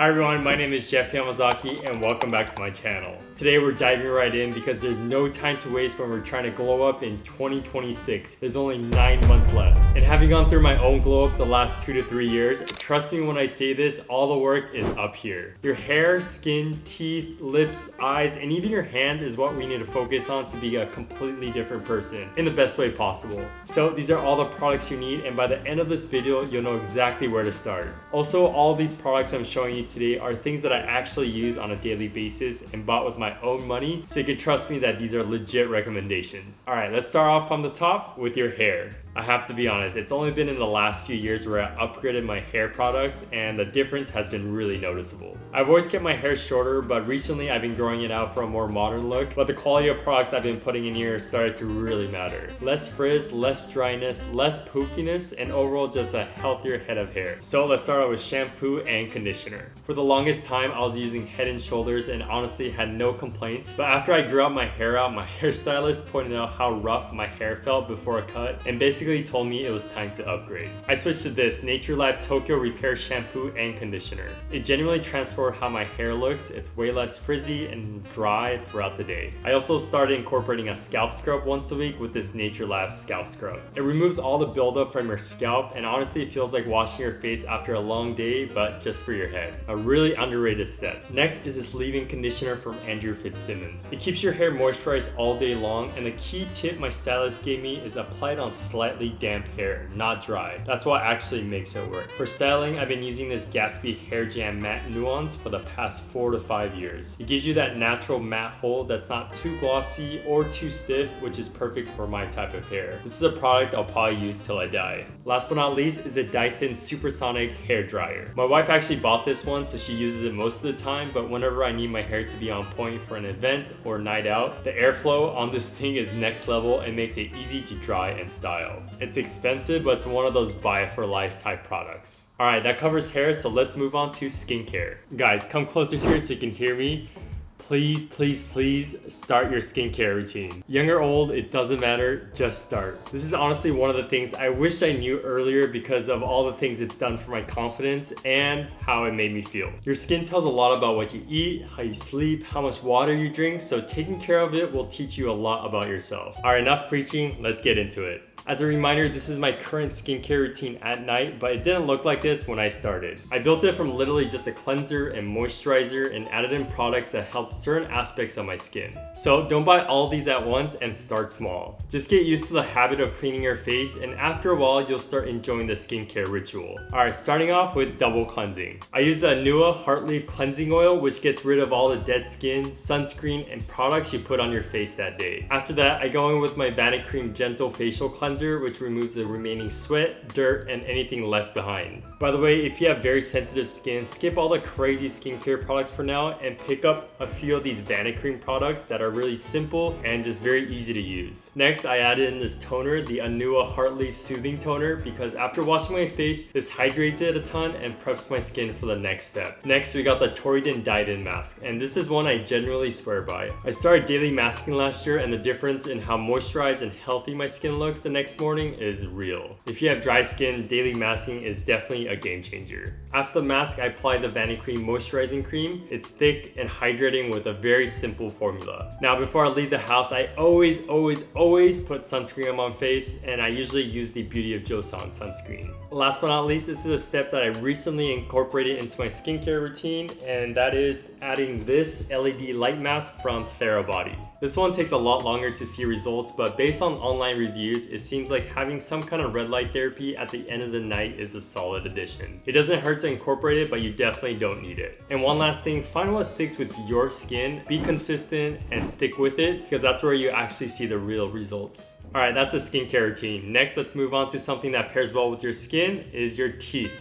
Hi everyone, my name is Jeff Yamazaki and welcome back to my channel. Today we're diving right in because there's no time to waste when we're trying to glow up in 2026. There's only 9 months left. And having gone through my own glow up the last 2 to 3 years, trust me when I say this, all the work is up here. Your hair, skin, teeth, lips, eyes, and even your hands is what we need to focus on to be a completely different person in the best way possible. So these are all the products you need, and by the end of this video, you'll know exactly where to start. Also, all these products I'm showing you today are things that I actually use on a daily basis and bought with my own money, so you can trust me that these are legit recommendations. Alright, let's start off from the top with your hair. I have to be honest, it's only been in the last few years where I upgraded my hair products and the difference has been really noticeable. I've always kept my hair shorter, but recently I've been growing it out for a more modern look, but the quality of products I've been putting in here started to really matter. Less frizz, less dryness, less poofiness, and overall just a healthier head of hair. So let's start out with shampoo and conditioner. For the longest time, I was using Head & Shoulders and honestly had no complaints, but after I grew out, my hairstylist pointed out how rough my hair felt before a cut and basically told me it was time to upgrade. I switched to this Nature Lab Tokyo Repair Shampoo and Conditioner. It genuinely transformed how my hair looks. It's way less frizzy and dry throughout the day. I also started incorporating a scalp scrub once a week with this Nature Lab Scalp Scrub. It removes all the buildup from your scalp and honestly it feels like washing your face after a long day, but just for your head. A really underrated step. Next is this leave-in conditioner from Andrew Fitzsimmons. It keeps your hair moisturized all day long, and the key tip my stylist gave me is apply it on slightly damp hair, not dry. That's what actually makes it work. For styling, I've been using this Gatsby Hair Jam Matte Nuance for the past 4 to 5 years. It gives you that natural matte hold that's not too glossy or too stiff, which is perfect for my type of hair. This is a product I'll probably use till I die. Last but not least is a Dyson Supersonic Hair Dryer. My wife actually bought this one, so she uses it most of the time, but whenever I need my hair to be on point for an event or night out, the airflow on this thing is next level and makes it easy to dry and style. It's expensive, but it's one of those buy it for life type products. Alright, that covers hair, so let's move on to skincare. Guys, come closer here so you can hear me. Please, please, please start your skincare routine. Young or old, it doesn't matter, just start. This is honestly one of the things I wish I knew earlier because of all the things it's done for my confidence and how it made me feel. Your skin tells a lot about what you eat, how you sleep, how much water you drink, so taking care of it will teach you a lot about yourself. Alright, enough preaching, let's get into it. As a reminder, this is my current skincare routine at night, but it didn't look like this when I started. I built it from literally just a cleanser and moisturizer and added in products that help certain aspects of my skin. So don't buy all these at once and start small. Just get used to the habit of cleaning your face, and after a while, you'll start enjoying the skincare ritual. Alright, starting off with double cleansing. I use the Anua Heartleaf Cleansing Oil, which gets rid of all the dead skin, sunscreen, and products you put on your face that day. After that, I go in with my Vanicream Gentle Facial Cleanser, which removes the remaining sweat, dirt, and anything left behind. By the way, if you have very sensitive skin, skip all the crazy skincare products for now and pick up a few of these Vanicream products that are really simple and just very easy to use. Next, I added in this toner, the Anua Heartleaf Soothing Toner, because after washing my face, this hydrates it a ton and preps my skin for the next step. Next, we got the Torridin Dive-In Mask, and this is one I generally swear by. I started daily masking last year, and the difference in how moisturized and healthy my skin looks the next morning is real. If you have dry skin, daily masking is definitely a game changer. After the mask, I apply the Vanicream Moisturizing Cream. It's thick and hydrating with a very simple formula. Now, before I leave the house, I always put sunscreen on my face, and I usually use the Beauty of Joseon sunscreen. Last but not least, this is a step that I recently incorporated into my skincare routine, and that is adding this LED light mask from Therabody. This one takes a lot longer to see results, but based on online reviews, it seems like having some kind of red light therapy at the end of the night is a solid addition. It doesn't hurt to incorporate it, but you definitely don't need it. And one last thing, find what sticks with your skin, be consistent, and stick with it, because that's where you actually see the real results. Alright, that's the skincare routine. Next, let's move on to something that pairs well with your skin, is your teeth.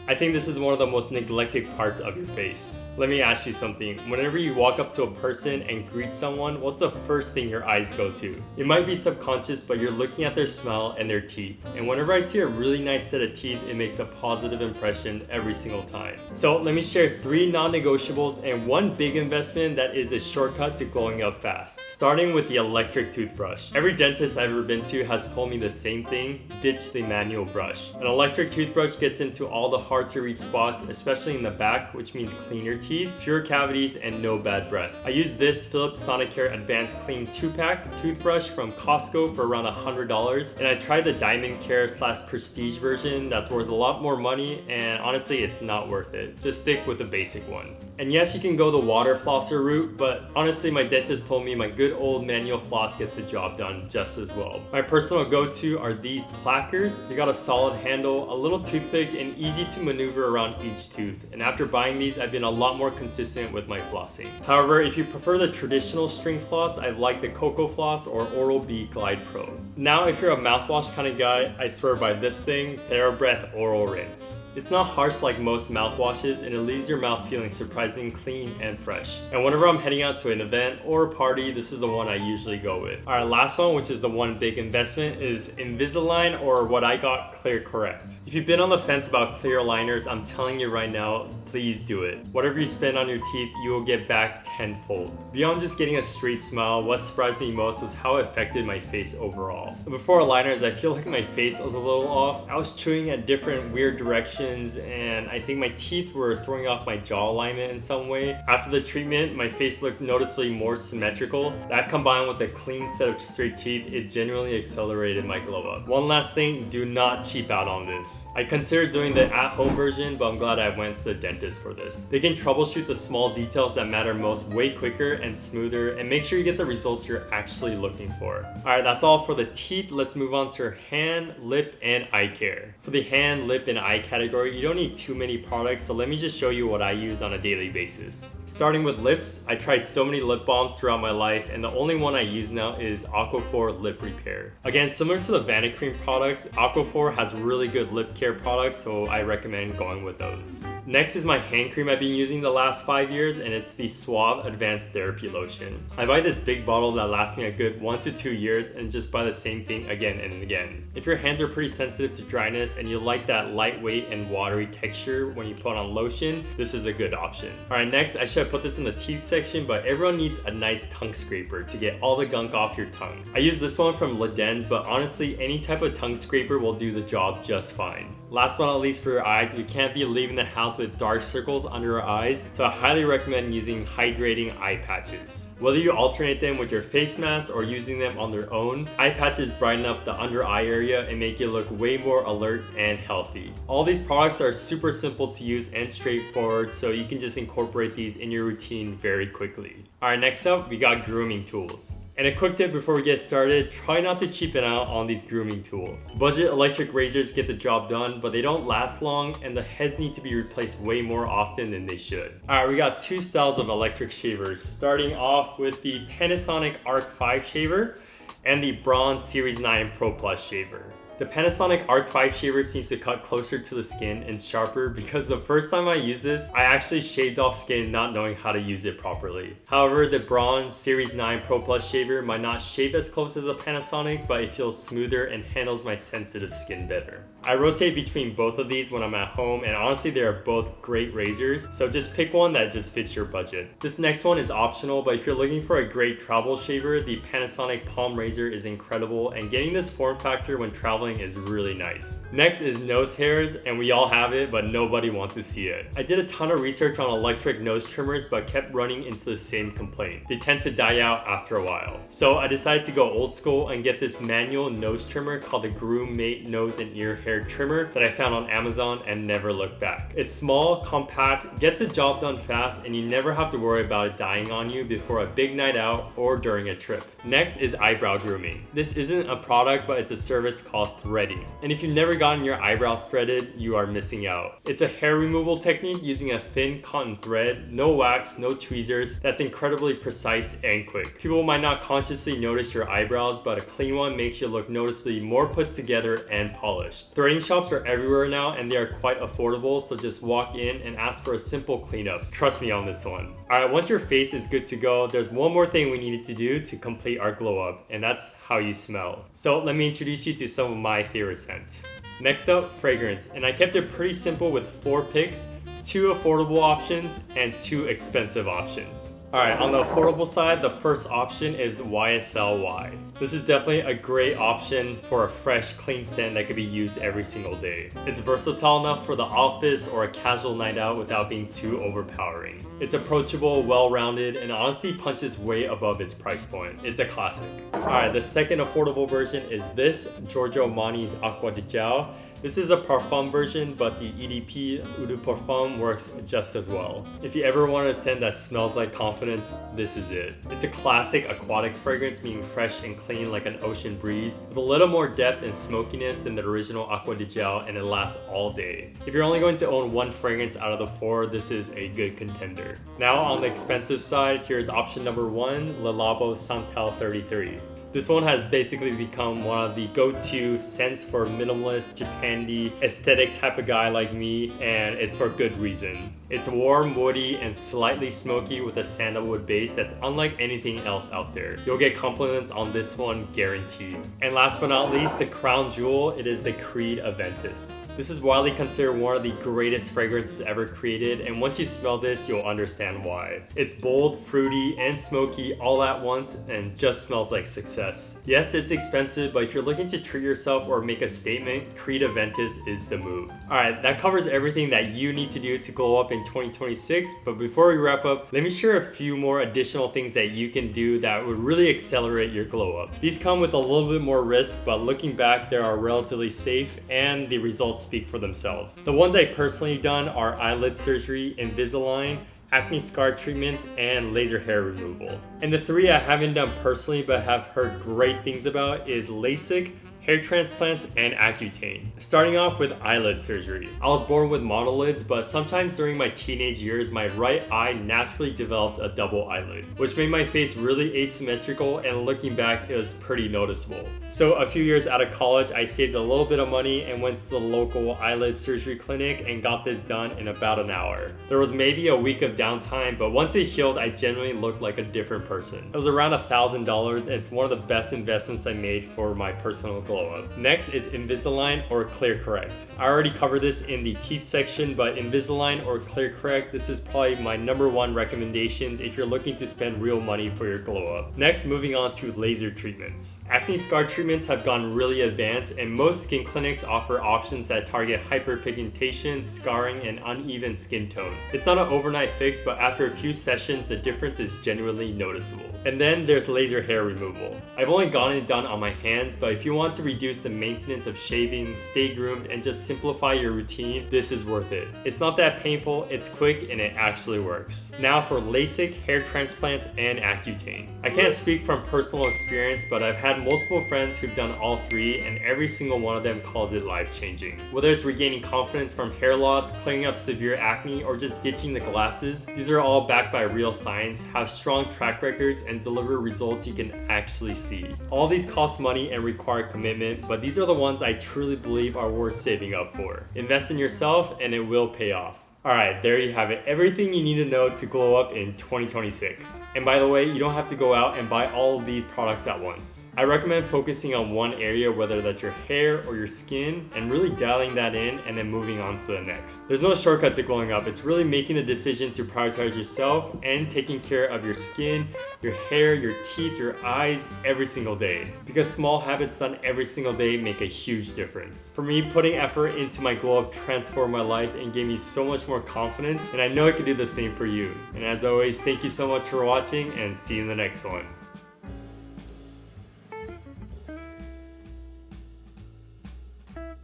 I think this is one of the most neglected parts of your face. Let me ask you something. Whenever you walk up to a person and greet someone, what's the first thing your eyes go to? It might be subconscious, but you're looking at their smile and their teeth. And whenever I see a really nice set of teeth, it makes a positive impression every single time. So let me share 3 non-negotiables and 1 big investment that is a shortcut to glowing up fast. Starting with the electric toothbrush. Every dentist I've ever been to has told me the same thing: ditch the manual brush. An electric toothbrush gets into all the hard to reach spots, especially in the back, which means cleaner teeth, fewer cavities, and no bad breath. I use this Philips Sonicare Advanced Clean 2-pack toothbrush from Costco for around $100, and I tried the Diamond Care / Prestige version that's worth a lot more money, and honestly it's not worth it. Just stick with the basic one. And yes, you can go the water flosser route, but honestly my dentist told me my good old manual floss gets the job done just as well. My personal go-to are these plackers. They got a solid handle, a little toothpick, and easy to maneuver around each tooth. And after buying these, I've been a lot more consistent with my flossing. However, if you prefer the traditional string floss, I like the Cocoa Floss or Oral-B Glide Pro. Now, if you're a mouthwash kind of guy, I swear by this thing, TheraBreath Oral Rinse. It's not harsh like most mouthwashes, and it leaves your mouth feeling surprisingly clean and fresh. And whenever I'm heading out to an event or a party, this is the one I usually go with. Alright, last one, which is the one big investment, is Invisalign, or what I got, ClearCorrect. If you've been on the fence about clear aligners, I'm telling you right now, please do it. Whatever you spend on your teeth, you will get back tenfold. Beyond just getting a straight smile, what surprised me most was how it affected my face overall. Before aligners, I feel like my face was a little off. I was chewing at different weird directions, and I think my teeth were throwing off my jaw alignment in some way. After the treatment, my face looked noticeably more symmetrical. That combined with a clean set of straight teeth, it genuinely accelerated my glow up. One last thing, do not cheap out on this. I considered doing the at-home version, but I'm glad I went to the dentist for this. They can troubleshoot the small details that matter most way quicker and smoother, and make sure you get the results you're actually looking for. Alright, that's all for the teeth. Let's move on to hand, lip, and eye care. For the hand, lip, and eye category, you don't need too many products, so let me just show you what I use on a daily basis. Starting with lips, I tried so many lip balms throughout my life, and the only one I use now is Aquaphor Lip Repair. Again, similar to the Vanicream products, Aquaphor has really good lip care products, so I recommend going with those. Next is my hand cream I've been using the last 5 years, and it's the Suave Advanced Therapy Lotion. I buy this big bottle that lasts me a good 1 to 2 years, and just buy the same thing again and again. If your hands are pretty sensitive to dryness and you like that lightweight and watery texture when you put on lotion, this is a good option. Alright, next, I should have put this in the teeth section, but everyone needs a nice tongue scraper to get all the gunk off your tongue. I use this one from Ledens, but honestly, any type of tongue scraper will do the job just fine. Last but not least, for your eyes, we can't be leaving the house with dark circles under our eyes, so I highly recommend using hydrating eye patches. Whether you alternate them with your face mask or using them on their own, eye patches brighten up the under eye area and make you look way more alert and healthy. All these products are super simple to use and straightforward, so you can just incorporate these in your routine very quickly. Alright, next up, we got grooming tools. And a quick tip before we get started, try not to cheapen out on these grooming tools. Budget electric razors get the job done, but they don't last long, and the heads need to be replaced way more often than they should. Alright, we got two styles of electric shavers, starting off with the Panasonic Arc 5 shaver and the Braun Series 9 Pro Plus shaver. The Panasonic Arc 5 shaver seems to cut closer to the skin and sharper, because the first time I used this, I actually shaved off skin not knowing how to use it properly. However, the Braun Series 9 Pro Plus shaver might not shave as close as a Panasonic, but it feels smoother and handles my sensitive skin better. I rotate between both of these when I'm at home, and honestly they are both great razors, so just pick one that just fits your budget. This next one is optional, but if you're looking for a great travel shaver, the Panasonic Palm Razor is incredible, and getting this form factor when traveling is really nice. Next is nose hairs, and we all have it, but nobody wants to see it. I did a ton of research on electric nose trimmers, but kept running into the same complaint. They tend to die out after a while. So I decided to go old school and get this manual nose trimmer called the Grooming Nose and Ear Hair Trimmer that I found on Amazon and never looked back. It's small, compact, gets the job done fast, and you never have to worry about it dying on you before a big night out or during a trip. Next is eyebrow grooming. This isn't a product, but it's a service called threading. And if you've never gotten your eyebrows threaded, you are missing out. It's a hair removal technique using a thin cotton thread, no wax, no tweezers, that's incredibly precise and quick. People might not consciously notice your eyebrows, but a clean one makes you look noticeably more put together and polished. Threading shops are everywhere now, and they are quite affordable, so just walk in and ask for a simple cleanup. Trust me on this one. Alright, once your face is good to go, there's one more thing we needed to do to complete our glow up, and that's how you smell. So let me introduce you to some of my favorite scents. Next up, fragrance, and I kept it pretty simple with 4 picks, 2 affordable options and 2 expensive options. Alright, on the affordable side, the first option is YSL. This is definitely a great option for a fresh, clean scent that could be used every single day. It's versatile enough for the office or a casual night out without being too overpowering. It's approachable, well-rounded, and honestly punches way above its price point. It's a classic. Alright, the second affordable version is this, Giorgio Armani's Acqua di Gel. This is a parfum version, but the EDP Eau de Parfum works just as well. If you ever want a scent that smells like confidence, this is it. It's a classic aquatic fragrance, meaning fresh and clean like an ocean breeze, with a little more depth and smokiness than the original Acqua di Gel, and it lasts all day. If you're only going to own one fragrance out of the four, this is a good contender. Now on the expensive side, here's option number 1, Le Labo Santal 33. This one has basically become one of the go-to scents for minimalist, Japandi, aesthetic type of guy like me, and it's for good reason. It's warm, woody, and slightly smoky with a sandalwood base that's unlike anything else out there. You'll get compliments on this one guaranteed. And last but not least, the crown jewel, it is the Creed Aventus. This is widely considered one of the greatest fragrances ever created, and once you smell this, you'll understand why. It's bold, fruity, and smoky all at once, and just smells like success. Yes, it's expensive, but if you're looking to treat yourself or make a statement, Creed Aventus is the move. Alright, that covers everything that you need to do to glow up in 2026, but before we wrap up, let me share a few more additional things that you can do that would really accelerate your glow up. These come with a little bit more risk, but looking back, they are relatively safe and the results speak for themselves. The ones I personally done are eyelid surgery, Invisalign, acne scar treatments, and laser hair removal. And the 3 I haven't done personally but have heard great things about is LASIK, hair transplants, and Accutane. Starting off with eyelid surgery. I was born with monolids, but sometimes during my teenage years, my right eye naturally developed a double eyelid, which made my face really asymmetrical, and looking back, it was pretty noticeable. So a few years out of college, I saved a little bit of money and went to the local eyelid surgery clinic and got this done in about an hour. There was maybe a week of downtime, but once it healed, I genuinely looked like a different person. It was around $1,000, and it's one of the best investments I made for my personal glow up. Next is Invisalign or ClearCorrect. I already covered this in the teeth section, but Invisalign or ClearCorrect, this is probably my #1 recommendations if you're looking to spend real money for your glow up. Next, moving on to laser treatments. Acne scar treatments have gone really advanced, and most skin clinics offer options that target hyperpigmentation, scarring, and uneven skin tone. It's not an overnight fix, but after a few sessions, the difference is genuinely noticeable. And then there's laser hair removal. I've only gotten it done on my hands, but if you want to reduce the maintenance of shaving, stay groomed, and just simplify your routine, this is worth it. It's not that painful, it's quick, and it actually works. Now for LASIK, hair transplants, and Accutane. I can't speak from personal experience, but I've had multiple friends who've done all 3, and every single one of them calls it life-changing. Whether it's regaining confidence from hair loss, clearing up severe acne, or just ditching the glasses, these are all backed by real science, have strong track records, and deliver results you can actually see. All these cost money and require commitment, but these are the ones I truly believe are worth saving up for. Invest in yourself and it will pay off. Alright, there you have it. Everything you need to know to glow up in 2026. And by the way, you don't have to go out and buy all of these products at once. I recommend focusing on one area, whether that's your hair or your skin, and really dialing that in and then moving on to the next. There's no shortcut to glowing up. It's really making a decision to prioritize yourself and taking care of your skin, your hair, your teeth, your eyes every single day. Because small habits done every single day make a huge difference. For me, putting effort into my glow up transformed my life and gave me so much more confidence, and I know I could do the same for you. And as always, thank you so much for watching, and see you in the next one.